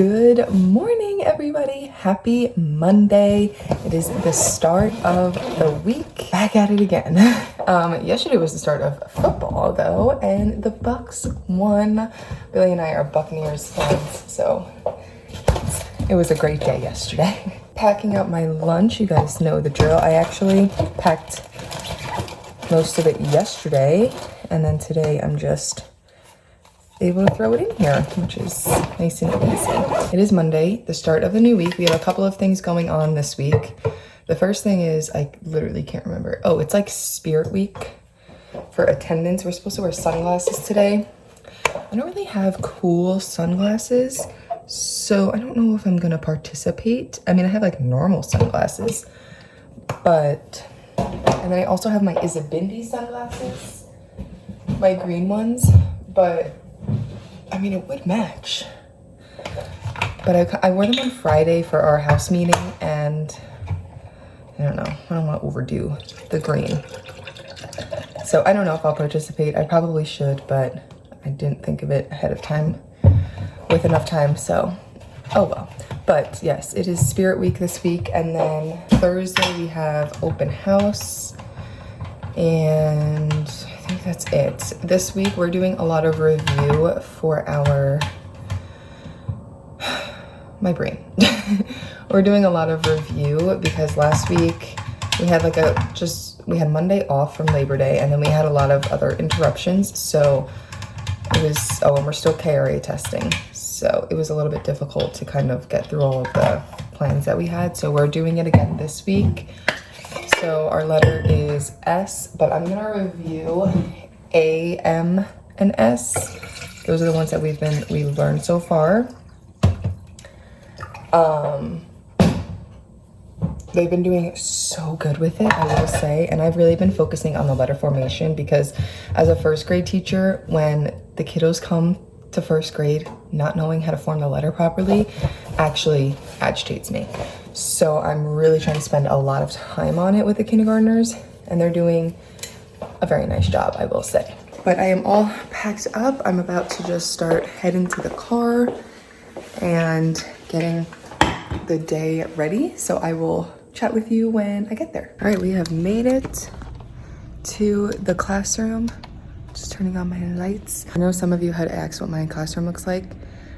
Good morning, everybody. Happy Monday. It is the start of the week. Back at it again. Yesterday was the start of football, though, and the Bucks won. Billy and I are Buccaneers fans, so it was a great day yesterday. Packing up my lunch, you guys know the drill. I actually packed most of it yesterday, and then today I'm just able to throw it in here, which is nice and easy. It is Monday, the start of the new week. We have a couple of things going on this week. The first thing is, I literally can't remember. Oh, it's like Spirit Week for attendance. We're supposed to wear sunglasses today. I don't really have cool sunglasses, so I don't know if I'm gonna participate. I mean, I have like normal sunglasses, but, and then I also have my Isabindi sunglasses, my green ones, but I mean, it would match. But I wore them on Friday for our house meeting, and I don't know. I don't want to overdo the green. So I don't know if I'll participate. I probably should, but I didn't think of it ahead of time with enough time, so oh well. But yes, it is Spirit Week this week, and then Thursday we have open house, and I think that's it. This week we're doing a lot of review for our my brain. We're doing a lot of review because last week we had like we had Monday off from Labor Day, and then we had a lot of other interruptions, so it was, and we're still KRA testing, so it was a little bit difficult to kind of get through all of the plans that we had. So we're doing it again this week. So our letter is S, but I'm gonna review A, M, and S. Those are the ones that we've learned so far. They've been doing so good with it, I will say, and I've really been focusing on the letter formation because as a first grade teacher, when the kiddos come to first grade not knowing how to form the letter properly actually agitates me. So I'm really trying to spend a lot of time on it with the kindergartners, and they're doing a very nice job, I will say. But I am all packed up. I'm about to just start heading to the car and getting the day ready. So I will chat with you when I get there. All right, we have made it to the classroom. Just turning on my lights. I know some of you had asked what my classroom looks like,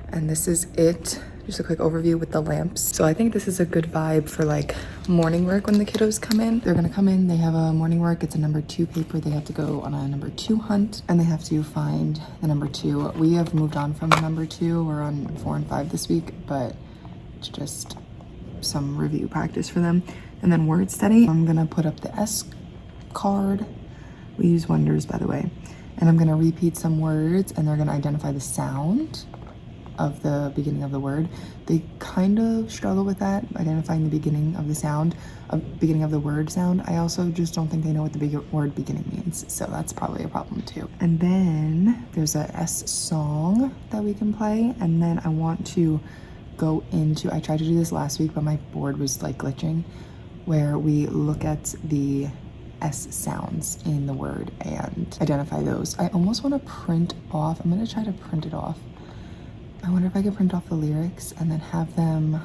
and this is it. Just a quick overview with the lamps. So I think this is a good vibe for like morning work when the kiddos come in. They're gonna come in, they have a morning work. It's a number 2 paper. They have to go on a number 2 hunt, and they have to find the number 2. We have moved on from the number 2. We're on 4 and 5 this week, but it's just some review practice for them. And then word study. I'm gonna put up the S card. We use Wonders, by the way. And I'm gonna repeat some words, and they're gonna identify the sound of the beginning of the word. They kind of struggle with that, identifying the beginning of the sound, beginning of the word sound. I also just don't think they know what the word beginning means, so that's probably a problem too. And then there's a S song that we can play, and then I want to go into, I tried to do this last week, but my board was like glitching, where we look at the S sounds in the word and identify those. I almost want to print off, I'm gonna try to print it off. I wonder if I could print off the lyrics and then have them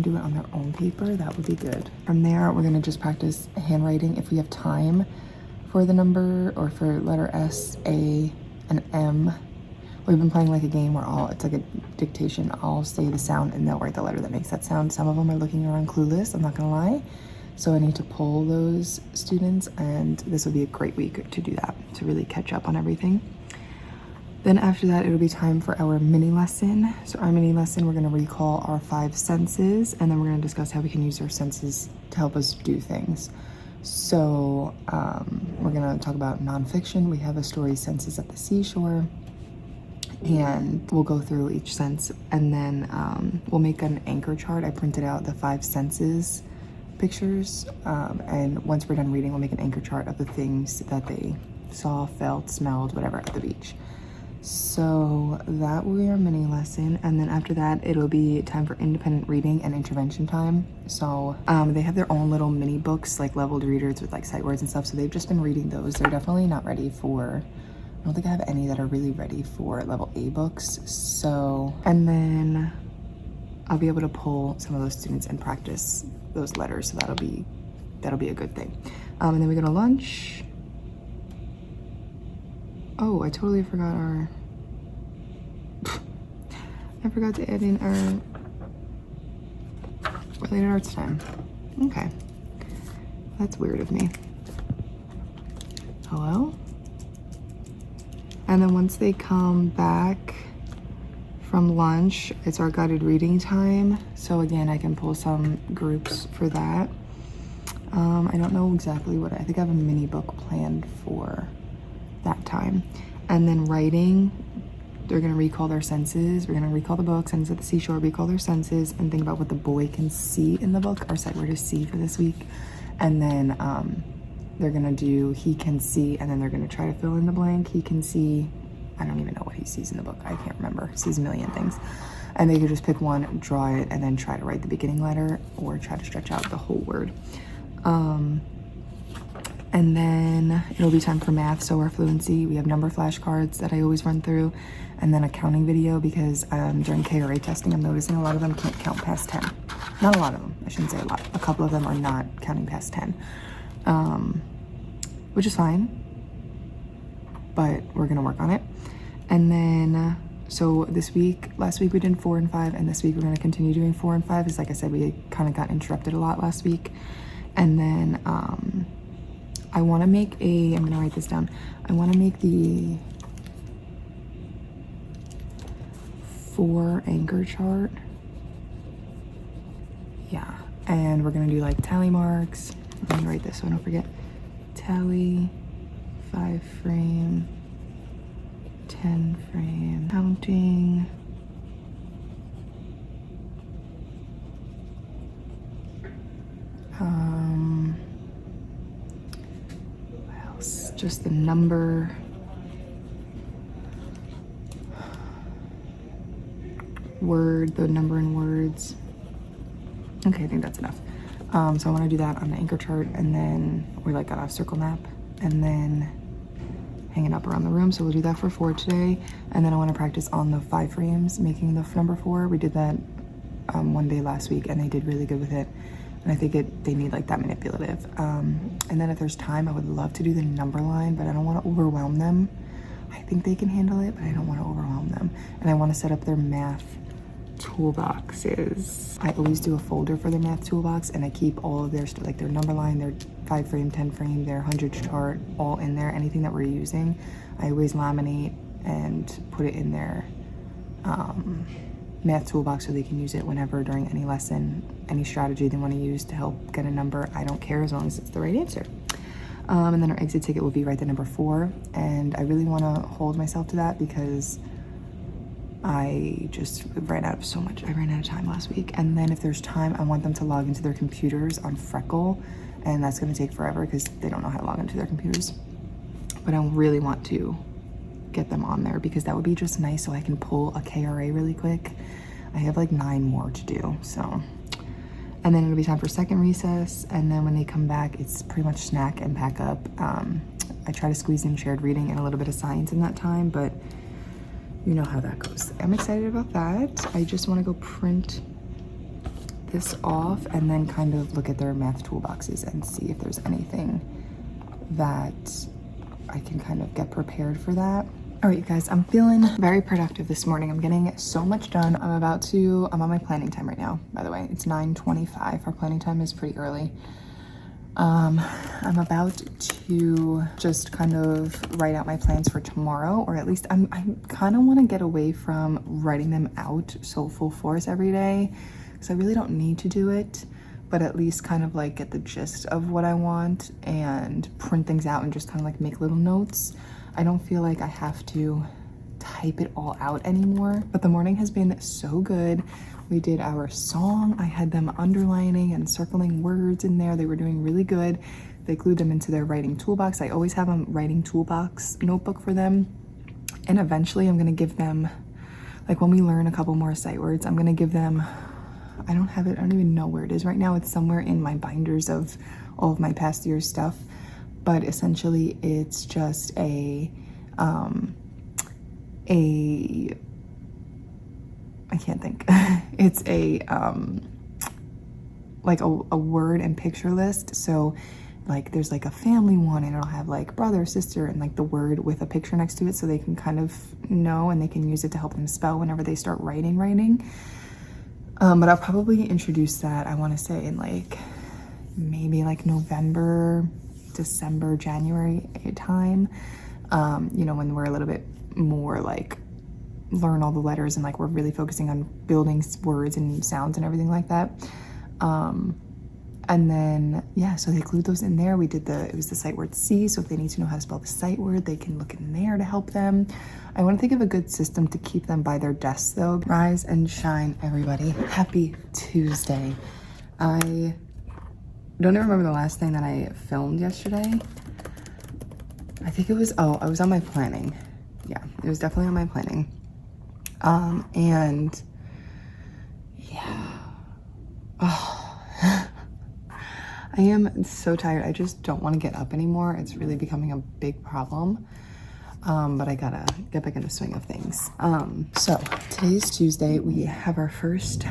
do it on their own paper. That would be good. From there, we're gonna just practice handwriting if we have time for the number, or for letter S, A, and M. We've been playing like a game where it's like a dictation. I'll say the sound and they'll write the letter that makes that sound. Some of them are looking around clueless, I'm not gonna lie. So I need to poll those students, and this will be a great week to do that, to really catch up on everything. Then after that, it'll be time for our mini lesson. So our mini lesson, we're gonna recall our 5 senses, and then we're gonna discuss how we can use our senses to help us do things. So we're gonna talk about nonfiction. We have a story, Senses at the Seashore, and we'll go through each sense, and then we'll make an anchor chart. I printed out the 5 senses pictures, and once we're done reading, we'll make an anchor chart of the things that they saw, felt, smelled, whatever at the beach. So that will be our mini lesson, and then after that it'll be time for independent reading and intervention time. So they have their own little mini books, like leveled readers with like sight words and stuff, so they've just been reading those. They're definitely not ready for I don't think I have any that are really ready for level A books. So, and then I'll be able to pull some of those students and practice those letters. So that'll be a good thing. And then we go to lunch. Oh, I totally forgot our, I forgot to add in our related arts time. Okay, that's weird of me. Hello? And then once they come back from lunch, it's our guided reading time. So again, I can pull some groups for that. I don't know exactly what, I think I have a mini book planned for that time. And then writing, they're gonna recall their senses. We're gonna recall the book, Senses at the Seashore, recall their senses, and think about what the boy can see in the book. Our sight word is see for this week. And then they're gonna do he can see, and then they're gonna try to fill in the blank. He can see, I don't even know what he sees in the book. I can't remember. He sees a million things. And they could just pick one, draw it, and then try to write the beginning letter or try to stretch out the whole word. And then it'll be time for math, so our fluency. We have number flashcards that I always run through, and then a counting video because during KRA testing, I'm noticing a lot of them can't count past 10. Not a lot of them, I shouldn't say a lot. A couple of them are not counting past 10, which is fine, but we're gonna work on it. And then, so this week, last week we did 4 and 5, and this week we're gonna continue doing 4 and 5. Because like I said, we kind of got interrupted a lot last week. And then I wanna make I'm gonna write this down. I wanna make the 4 anchor chart. Yeah, and we're gonna do like tally marks. I'm gonna write this so I don't forget. Tally, 5 frame, 10 frame, counting. What else? Just the number. Word, the number in words. Okay, I think that's enough. So I want to do that on the anchor chart, and then we like got a circle map, and then hang it up around the room. So we'll do that for 4 today, and then I want to practice on the 5 frames, making the number 4. We did that one day last week, and they did really good with it. And I think they need like that manipulative. And then if there's time, I would love to do the number line, but I don't want to overwhelm them. I think they can handle it, but I don't want to overwhelm them. And I want to set up their math toolboxes. I always do a folder for their math toolbox, and I keep all of their like their number line, their 5 frame, 10 frame, their 100 chart, all in there. Anything that we're using, I always laminate and put it in their math toolbox so they can use it whenever during any lesson, any strategy they want to use to help get a number. I don't care as long as it's the right answer. And then our exit ticket will be right the number 4, and I really want to hold myself to that because I just ran out of so much. I ran out of time last week. And then if there's time, I want them to log into their computers on Freckle, and that's going to take forever because they don't know how to log into their computers. But I really want to get them on there because that would be just nice so I can pull a KRA really quick. I have like 9 more to do, so. And then it'll be time for second recess, and then when they come back, it's pretty much snack and pack up. I try to squeeze in shared reading and a little bit of science in that time, but you know how that goes. I'm excited about that. I just want to go print this off and then kind of look at their math toolboxes and see if there's anything that I can kind of get prepared for that. All right, you guys, I'm feeling very productive this morning. I'm getting so much done. I'm on my planning time right now, by the way. It's 9:25. Our planning time is pretty early. I'm about to just kind of write out my plans for tomorrow, or at least I kind of want to get away from writing them out so full force every day, because I really don't need to do it, but at least kind of like get the gist of what I want and print things out and just kind of like make little notes. I don't feel like I have to type it all out anymore, but the morning has been so good. We did our song. I had them underlining and circling words in there. They were doing really good. They glued them into their writing toolbox. I always have a writing toolbox notebook for them. And eventually I'm gonna give them, like when we learn a couple more sight words, I'm gonna give them, I don't have it, I don't even know where it is right now. It's somewhere in my binders of all of my past year's stuff. But essentially it's just a I can't think. It's like a word and picture list. So like there's like a family one, and it'll have like brother, sister, and like the word with a picture next to it, so they can kind of know, and they can use it to help them spell whenever they start writing. But I'll probably introduce that, I want to say, in like maybe like November, December, January time, you know, when we're a little bit more like learn all the letters, and like we're really focusing on building words and sounds and everything like that. And then, yeah, so they include those in there. It was the sight word C, so if they need to know how to spell the sight word, they can look in there to help them. I want to think of a good system to keep them by their desks though. Rise and shine, everybody. Happy Tuesday. I don't even remember the last thing that I filmed yesterday. I think it was, I was on my planning. Yeah, it was definitely on my planning. And yeah. Oh. I am so tired. I just don't want to get up anymore. It's really becoming a big problem. But I gotta get back in the swing of things. So today's Tuesday. We have our first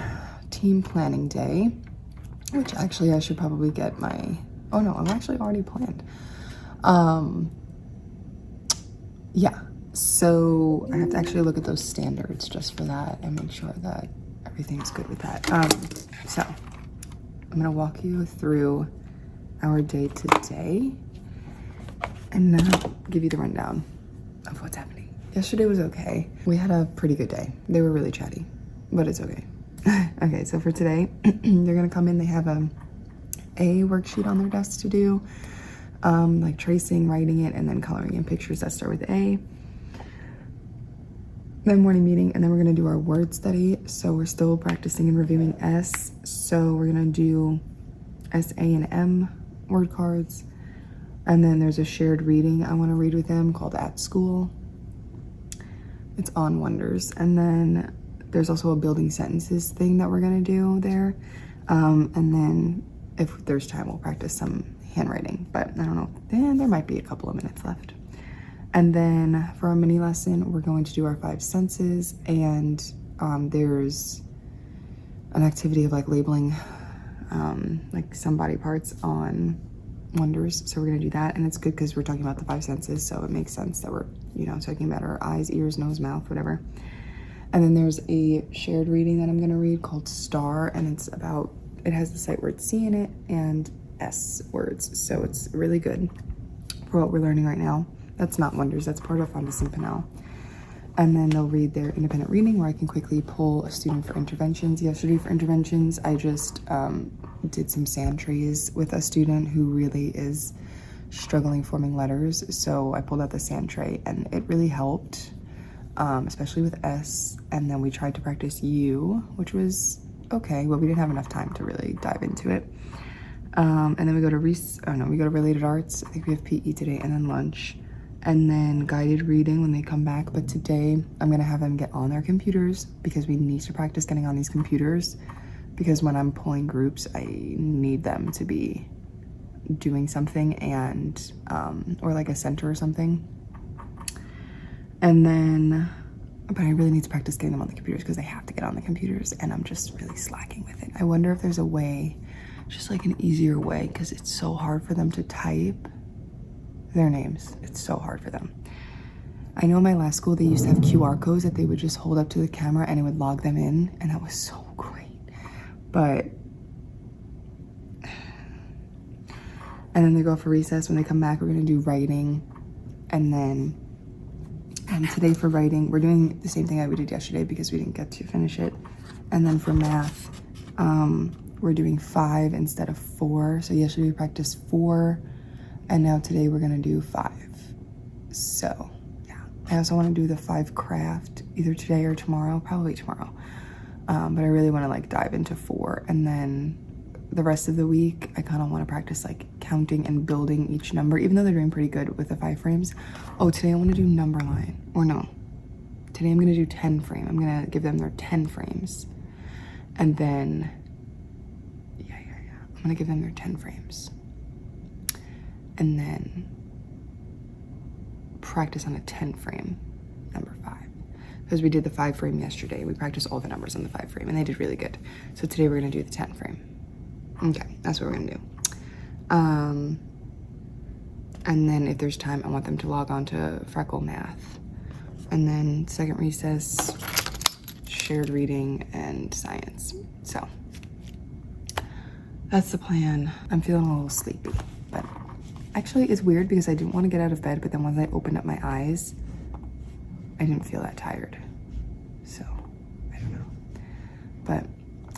team planning day, which actually I should probably get my, oh no, I'm actually already planned. Yeah, so I have to actually look at those standards just for that and make sure that everything's good with that. So I'm gonna walk you through our day today and then I'll give you the rundown of what's happening. Yesterday was okay. We had a pretty good day. They were really chatty, but it's okay. Okay, so for today, they're gonna come in, they have a worksheet on their desk to do, like tracing, writing it, and then coloring in pictures that start with A. Then morning meeting, and then we're gonna do our word study. So we're still practicing and reviewing S. So we're gonna do S, A, and M word cards. And then there's a shared reading I wanna read with them called At School. It's on Wonders. And then there's also a building sentences thing that we're gonna do there. And then if there's time, we'll practice some handwriting, but I don't know, there might be a couple of minutes left. And then for our mini lesson, we're going to do our 5 senses, and there's an activity of like labeling like some body parts on Wonders. So we're gonna do that, and it's good because we're talking about the 5 senses, so it makes sense that we're, you know, talking about our eyes, ears, nose, mouth, whatever. And then there's a shared reading that I'm gonna read called Star, and it has the sight word C in it and S words, so it's really good for what we're learning right now. That's not Wonders, that's part of Fondas and Pinnell. And then they'll read their independent reading where I can quickly pull a student for interventions. Yesterday for interventions, I just did some sand trays with a student who really is struggling forming letters. So I pulled out the sand tray and it really helped, especially with S. And then we tried to practice U, which was okay, but we didn't have enough time to really dive into it. And then we go to related arts. I think we have PE today, and then lunch, and then guided reading when they come back. But today I'm gonna have them get on their computers because we need to practice getting on these computers, because when I'm pulling groups, I need them to be doing something, and or like a center or something. And then, but I really need to practice getting them on the computers because they have to get on the computers, and I'm just really slacking with it. I wonder if there's a way, just like an easier way, because it's so hard for them to type their names. It's so hard for them. I know in my last school, they used to have QR codes that they would just hold up to the camera and it would log them in, and that was so great. But, and then they go for recess. When they come back, we're gonna do writing. And then, today for writing, we're doing the same thing that we did yesterday because we didn't get to finish it. And then for math, we're doing 5 instead of 4. So yesterday we practiced 4, and now today we're gonna do 5. So yeah, I also wanna do the 5 craft either today or tomorrow, probably tomorrow. But I really wanna like dive into 4. And then the rest of the week, I kinda wanna practice like counting and building each number, even though they're doing pretty good with the 5 frames. Oh, today I wanna do number line, or no. Today I'm gonna do 10 frame. I'm gonna give them their 10 frames. And then, I'm gonna give them their 10 frames. And then practice on a 10 frame, number 5. Because we did the 5 frame yesterday. We practiced all the numbers on the 5 frame and they did really good. So today we're gonna do the 10 frame. Okay, that's what we're gonna do. And then if there's time, I want them to log on to Freckle Math. And then second recess, shared reading and science. So that's the plan. I'm feeling a little sleepy, but actually it's weird because I didn't want to get out of bed, but then once I opened up my eyes, I didn't feel that tired. So I don't know, but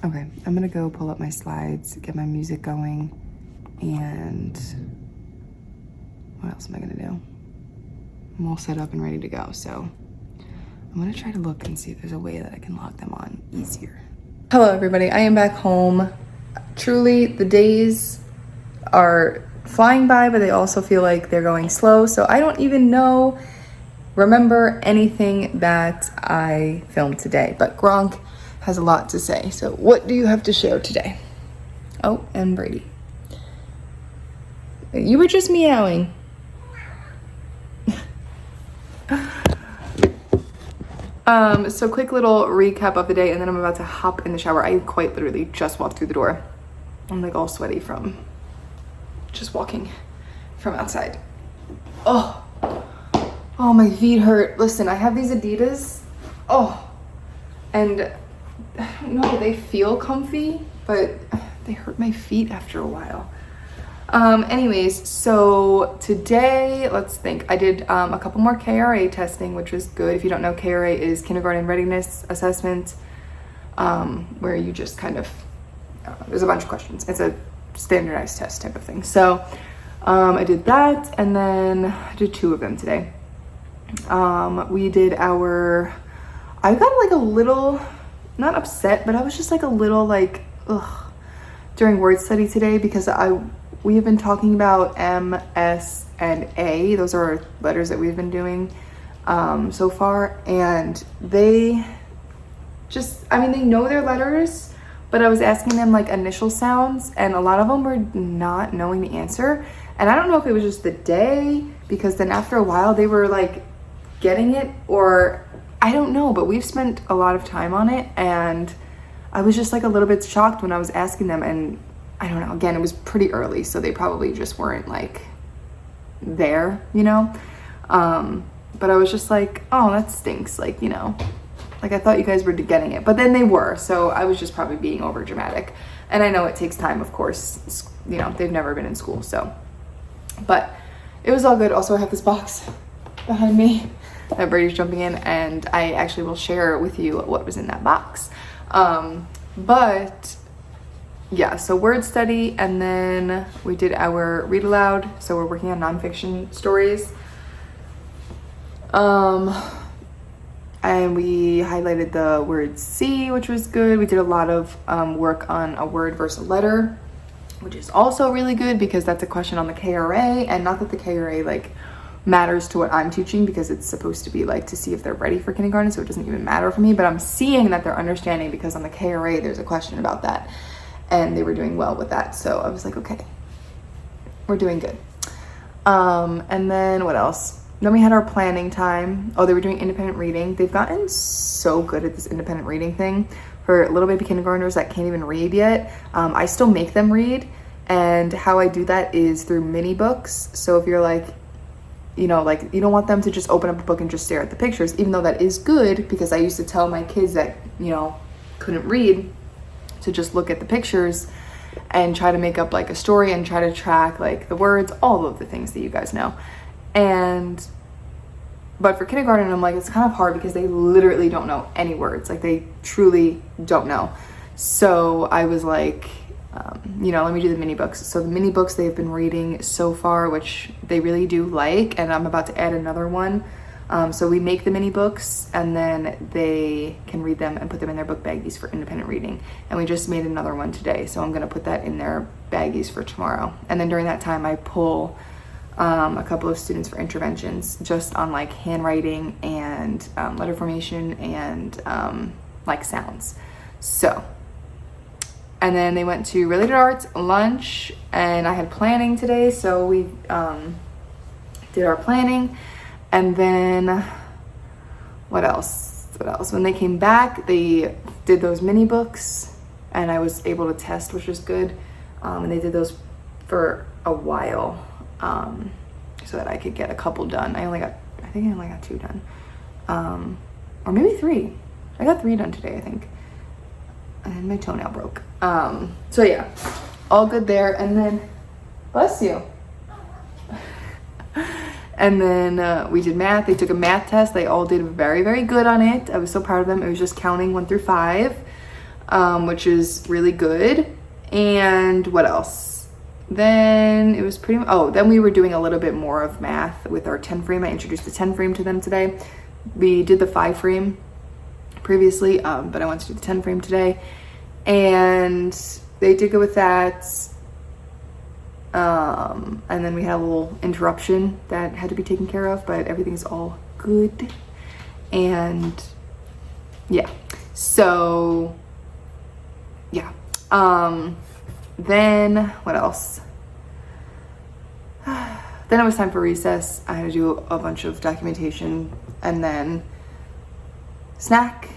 okay, I'm gonna go pull up my slides, get my music going, and what else am I gonna do? I'm all set up and ready to go. So I'm gonna try to look and see if there's a way that I can log them on easier. Hello everybody, I am back home. Truly, the days are flying by, but they also feel like they're going slow. So I don't even remember anything that I filmed today, but Gronk has a lot to say. So what do you have to share today? Oh, and Brady. You were just meowing. So quick little recap of the day, and then I'm about to hop in the shower. I quite literally just walked through the door. I'm like all sweaty from just walking from outside. Oh, my feet hurt. Listen, I have these Adidas. Oh, and I don't know, they feel comfy, but they hurt my feet after a while. Anyways, so today, let's think. I did a couple more KRA testing, which was good. If you don't know, KRA is Kindergarten Readiness Assessment, where you just kind of, there's a bunch of questions. It's a standardized test type of thing. So I did that, and then I did 2 of them today. We did I got like a little, not upset, but I was just like a little like, during word study today, because we have been talking about M, S, and A. Those are letters that we've been doing so far. And they they know their letters, but I was asking them like initial sounds, and a lot of them were not knowing the answer. And I don't know if it was just the day, because then after a while they were like getting it, or I don't know, but we've spent a lot of time on it. And I was just like a little bit shocked when I was asking them, and I don't know, again, it was pretty early, so they probably just weren't like there, but I was just like, oh, that stinks, like, like I thought you guys were getting it, but then they were, so I was just probably being over dramatic. And I know it takes time, of course, they've never been in school, so, but it was all good. Also, I have this box behind me that Brady's jumping in, and I actually will share with you what was in that box. But yeah, so word study, and then we did our read aloud. So we're working on nonfiction stories. And we highlighted the word C, which was good. We did a lot of work on a word versus a letter, which is also really good because that's a question on the KRA, and not that the KRA like matters to what I'm teaching, because it's supposed to be like to see if they're ready for kindergarten, so it doesn't even matter for me, but I'm seeing that they're understanding because on the KRA there's a question about that. And they were doing well with that. So I was like, okay, we're doing good. And then what else? Then we had our planning time. Oh, they were doing independent reading. They've gotten so good at this independent reading thing for little baby kindergartners that can't even read yet. I still make them read. And how I do that is through mini books. So if you're like, like you don't want them to just open up a book and just stare at the pictures, even though that is good, because I used to tell my kids that, couldn't read, to just look at the pictures and try to make up like a story and try to track like the words, all of the things that you guys know. But for kindergarten, I'm like, it's kind of hard because they literally don't know any words. Like they truly don't know. So I was like, let me do the mini books. So the mini books they've been reading so far, which they really do like, and I'm about to add another one. So we make the mini books, and then they can read them and put them in their book baggies for independent reading. And we just made another one today, so I'm gonna put that in their baggies for tomorrow. And then during that time, I pull a couple of students for interventions just on like handwriting and letter formation and like sounds. So, and then they went to related arts lunch, and I had planning today, so we did our planning. And then what else? When they came back, they did those mini books and I was able to test, which was good. And they did those for a while so that I could get a couple done. I think I only got 2 done. Or maybe 3. I got 3 done today, I think. And my toenail broke. So yeah, all good there. And then, bless you. And then we did math. They took a math test. They all did very, very good on it. I was so proud of them. It was just counting 1 through 5, which is really good. And what else? Then it was pretty, then we were doing a little bit more of math with our 10 frame. I introduced the 10 frame to them today. We did the 5 frame previously, but I wanted to do the 10 frame today. And they did go with that. And then we had a little interruption that had to be taken care of, but everything's all good. And yeah, so yeah. Then what else? Then it was time for recess. I had to do a bunch of documentation and then snack,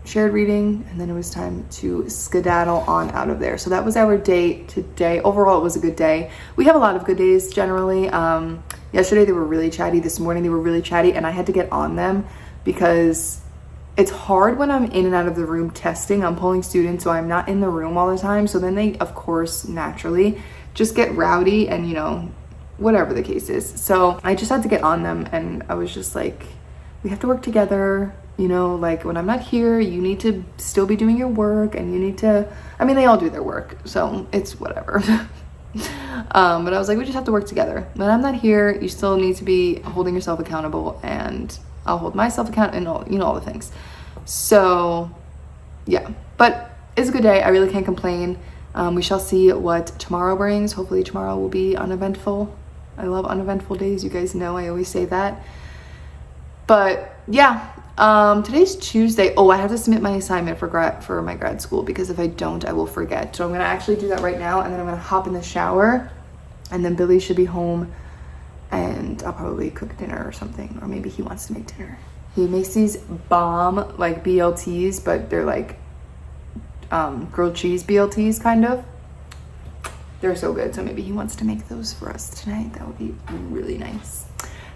shared reading, and then it was time to skedaddle on out of there. So that was our day today. Overall, it was a good day. We have a lot of good days generally. Yesterday they were really chatty. This morning they were really chatty, and I had to get on them because it's hard when I'm in and out of the room testing. I'm pulling students, so I'm not in the room all the time. So then they, of course, naturally just get rowdy and, you know, whatever the case is. So I just had to get on them, and I was just like, we have to work together. You know, like when I'm not here, you need to still be doing your work, and you need to, I mean, they all do their work, so it's whatever. But I was like, we just have to work together. When I'm not here, you still need to be holding yourself accountable, and I'll hold myself accountable, and all, you know, all the things. So yeah, but it's a good day. I really can't complain. We shall see what tomorrow brings. Hopefully tomorrow will be uneventful. I love uneventful days. You guys know I always say that. But yeah, today's Tuesday. Oh, I have to submit my assignment for my grad school, because if I don't, I will forget. So I'm gonna actually do that right now, and then I'm gonna hop in the shower, and then Billy should be home, and I'll probably cook dinner or something, or maybe he wants to make dinner. He makes these bomb like BLTs, but they're like grilled cheese BLTs kind of. They're so good. So maybe he wants to make those for us tonight. That would be really nice.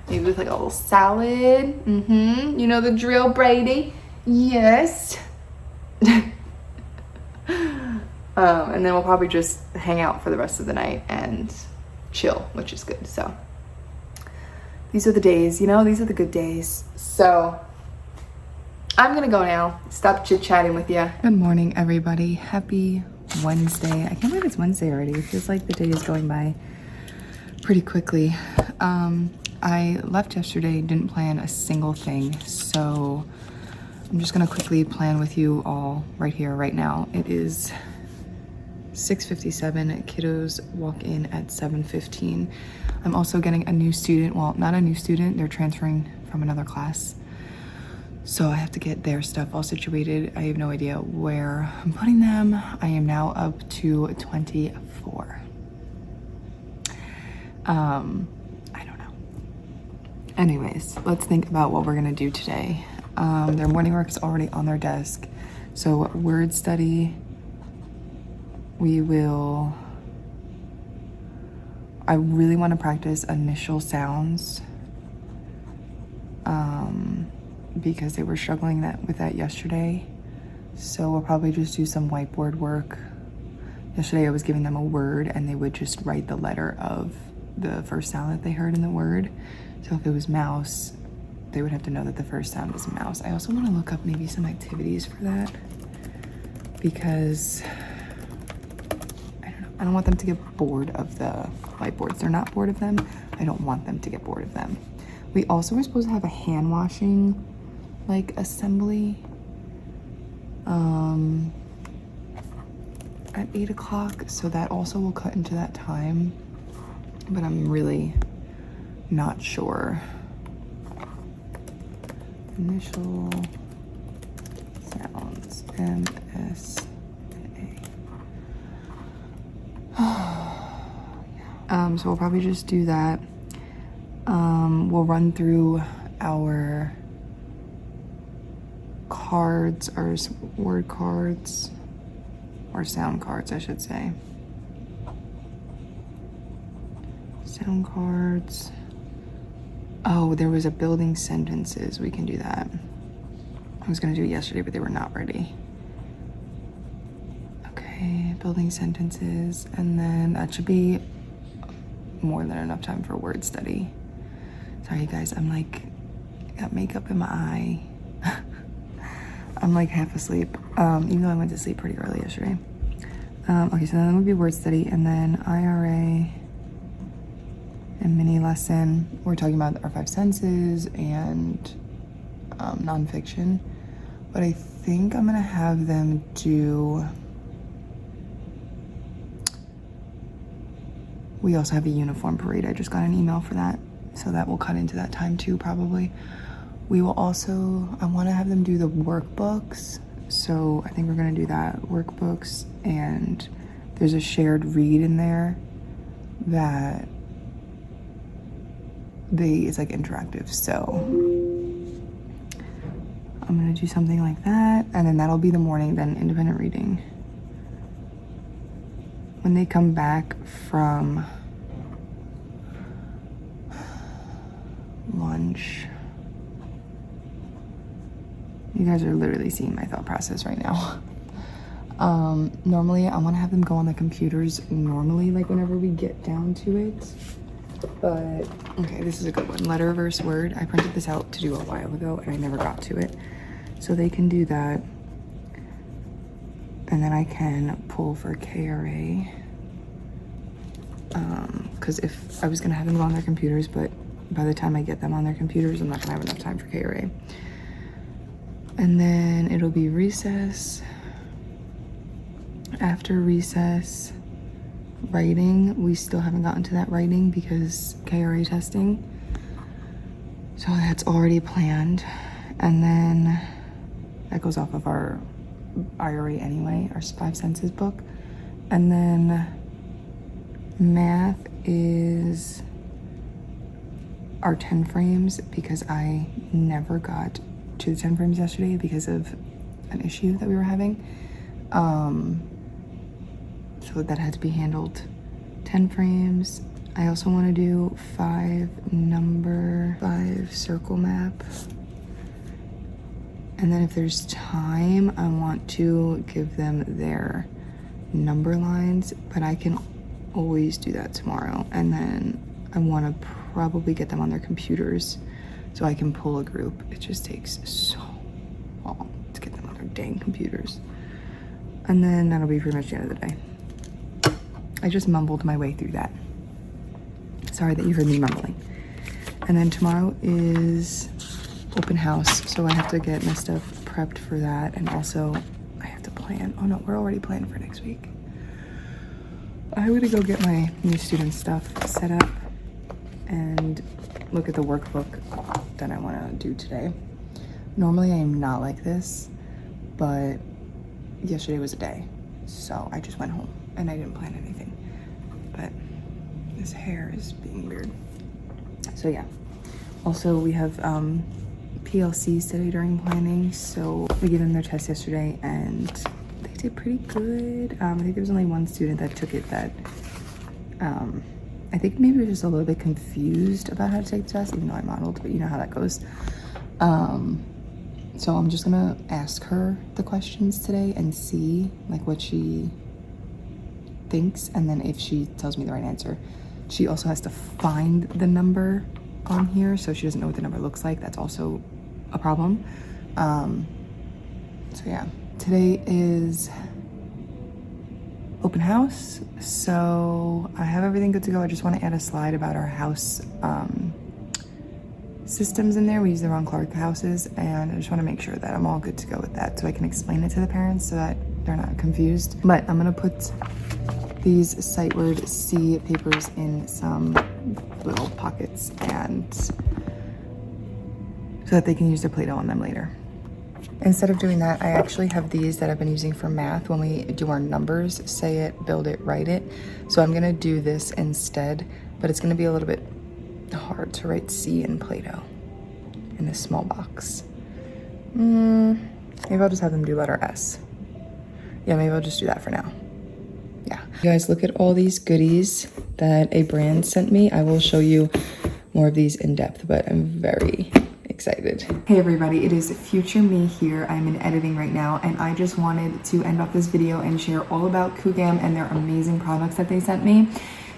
Maybe with like a little salad. You know the drill, Brady. Yes. And then we'll probably just hang out for the rest of the night and chill, which is good. So these are the days, you know, these are the good days. So I'm gonna go now. Stop chit-chatting with you. Good morning, everybody. Happy Wednesday. I can't believe it's Wednesday already. It feels like the day is going by pretty quickly. I left yesterday, didn't plan a single thing, so I'm just gonna quickly plan with you all right here, right now. It is 6:57. Kiddos walk in at 7:15. I'm also getting a new student. Well, not a new student, they're transferring from another class. So I have to get their stuff all situated. I have no idea where I'm putting them. I am now up to 24. I don't know. Anyways, let's think about what we're gonna do today. Their morning work is already on their desk. So word study, I really want to practice initial sounds because they were struggling with that yesterday. So we'll probably just do some whiteboard work. Yesterday I was giving them a word and they would just write the letter of the first sound that they heard in the word. So if it was mouse, they would have to know that the first sound was mouse. I also want to look up maybe some activities for that, because I don't want them to get bored of the whiteboards. They're not bored of them. I don't want them to get bored of them. We also were supposed to have a hand washing like assembly at 8 o'clock. So that also will cut into that time, but I'm really not sure. Initial sounds, MSA. So we'll probably just do that. We'll run through our cards, our word cards, or sound cards, I should say. Sound cards. Oh, there was a building sentences. We can do that. I was gonna do it yesterday, but they were not ready. Okay, building sentences, and then that should be more than enough time for word study. Sorry guys, I'm like, got makeup in my eye. I'm like half asleep, even though I went to sleep pretty early yesterday. Okay, so then would be word study, and then IRA and mini lesson. We're talking about our 5 senses and nonfiction, but I think I'm gonna have them do. We also have a uniform parade. I just got an email for that, so that will cut into that time too, probably. We will also, I want to have them do the workbooks, so I think we're gonna do that, workbooks, and there's a shared read in there that it's like interactive, so I'm gonna do something like that, and then that'll be the morning, then independent reading. When they come back from lunch, you guys are literally seeing my thought process right now. Normally I want to have them go on the computers normally, like whenever we get down to it, but okay, this is a good one. Letter versus word. I printed this out to do a while ago and I never got to it, so they can do that. And then I can pull for KRA, because if I was gonna have them go on their computers, but by the time I get them on their computers, I'm not gonna have enough time for KRA. And then it'll be recess. After recess, writing. We still haven't gotten to that writing because KRA testing. So that's already planned. And then that goes off of our IRA anyway, our 5 senses book. And then math is our 10 frames, because I never got to the 10 frames yesterday because of an issue that we were having. So that had to be handled. 10 frames. I also want to do 5 circle map. And then if there's time, I want to give them their number lines, but I can always do that tomorrow. And then I want to probably get them on their computers so I can pull a group. It just takes so long to get them on their dang computers. And then that'll be pretty much the end of the day. I just mumbled my way through that. Sorry that you heard me mumbling. And then tomorrow is open house, so I have to get my stuff prepped for that, and also I have to plan. Oh no, we're already planning for next week. I'm gonna go get my new student stuff set up and look at the workbook that I want to do today. Normally I am not like this, but yesterday was a day, so I just went home and I didn't plan anything. But this hair is being weird. So yeah. Also, we have PLCs today during planning, so we gave them their test yesterday and they did pretty good. I think there was only one student that took it that I think maybe was just a little bit confused about how to take the test, even though I modeled, but you know how that goes. So I'm just gonna ask her the questions today and see like what she thinks, and then if she tells me the right answer. She also has to find the number on here, so she doesn't know what the number looks like. That's also a problem. So yeah, today is open house, so I have everything good to go. I just want to add a slide about our house systems in there. We use the Ron Clark houses, and I just want to make sure that I'm all good to go with that, so I can explain it to the parents so that they're not confused. But I'm gonna put these sight word C papers in some little pockets, and so that they can use their Play-Doh on them later. Instead of doing that, I actually have these that I've been using for math when we do our numbers, say it, build it, write it. So I'm gonna do this instead, but it's gonna be a little bit hard to write C in Play-Doh in this small box. Maybe I'll just have them do letter S. Yeah, maybe I'll just do that for now. Yeah. You guys, look at all these goodies that a brand sent me. I will show you more of these in depth, but I'm very excited. Hey everybody, it is future me here. I'm in editing right now, and I just wanted to end off this video and share all about Kugam and their amazing products that they sent me.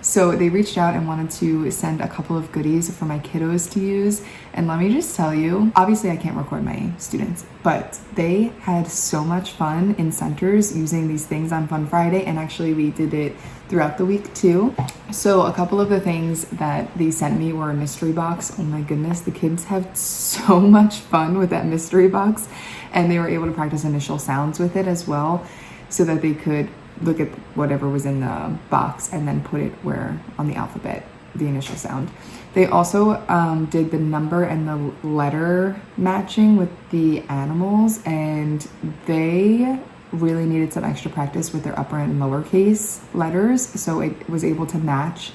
So they reached out and wanted to send a couple of goodies for my kiddos to use. And let me just tell you, obviously I can't record my students, but they had so much fun in centers using these things on Fun Friday. And actually we did it throughout the week too. So a couple of the things that they sent me were a mystery box. Oh my goodness, the kids have so much fun with that mystery box. And they were able to practice initial sounds with it as well, so that they could look at whatever was in the box and then put it where on the alphabet, the initial sound. They also did the number and the letter matching with the animals, and they really needed some extra practice with their upper and lowercase letters, so it was able to match.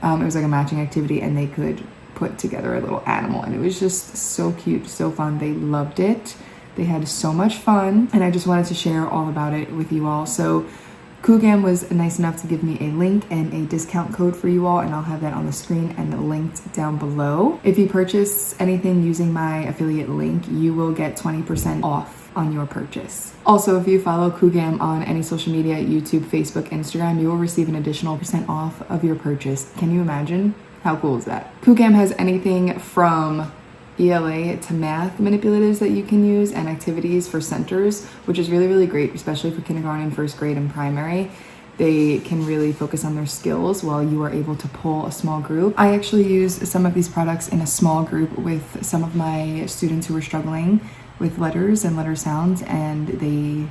It was like a matching activity, and they could put together a little animal, and it was just so cute, so fun. They loved it. They had so much fun, and I just wanted to share all about it with you all. So Kugam was nice enough to give me a link and a discount code for you all, and I'll have that on the screen and linked down below. If you purchase anything using my affiliate link, you will get 20% off on your purchase. Also, if you follow Kugam on any social media, YouTube, Facebook, Instagram, you will receive an additional % off of your purchase. Can you imagine? How cool is that? Kugam has anything from ELA to math manipulatives that you can use, and activities for centers, which is really, really great, especially for kindergarten and first grade and primary. They can really focus on their skills while you are able to pull a small group. I actually use some of these products in a small group with some of my students who are struggling with letters and letter sounds, and they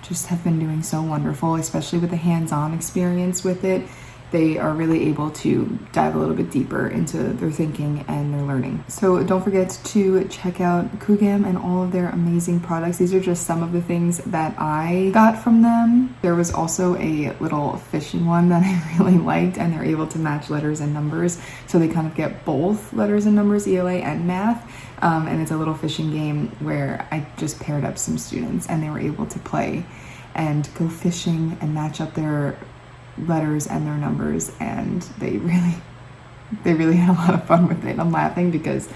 just have been doing so wonderful, especially with the hands-on experience with it. They are really able to dive a little bit deeper into their thinking and their learning. So don't forget to check out Kugam and all of their amazing products. These are just some of the things that I got from them. There was also a little fishing one that I really liked, and they're able to match letters and numbers. So they kind of get both letters and numbers, ELA and math. And it's a little fishing game where I just paired up some students, and they were able to play and go fishing and match up their letters and their numbers, and they really had a lot of fun with it. I'm laughing because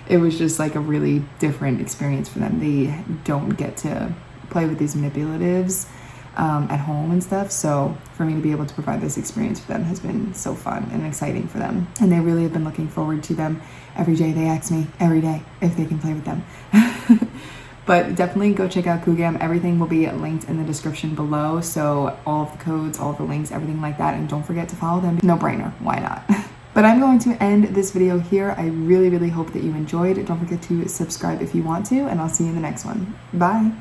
it was just like a really different experience for them. They don't get to play with these manipulatives at home and stuff, so for me to be able to provide this experience for them has been so fun and exciting for them, and they really have been looking forward to them every day. They ask me every day if they can play with them. But definitely go check out Kugam. Everything will be linked in the description below. So all of the codes, all of the links, everything like that. And don't forget to follow them. No brainer. Why not? But I'm going to end this video here. I really, really hope that you enjoyed. Don't forget to subscribe if you want to. And I'll see you in the next one. Bye.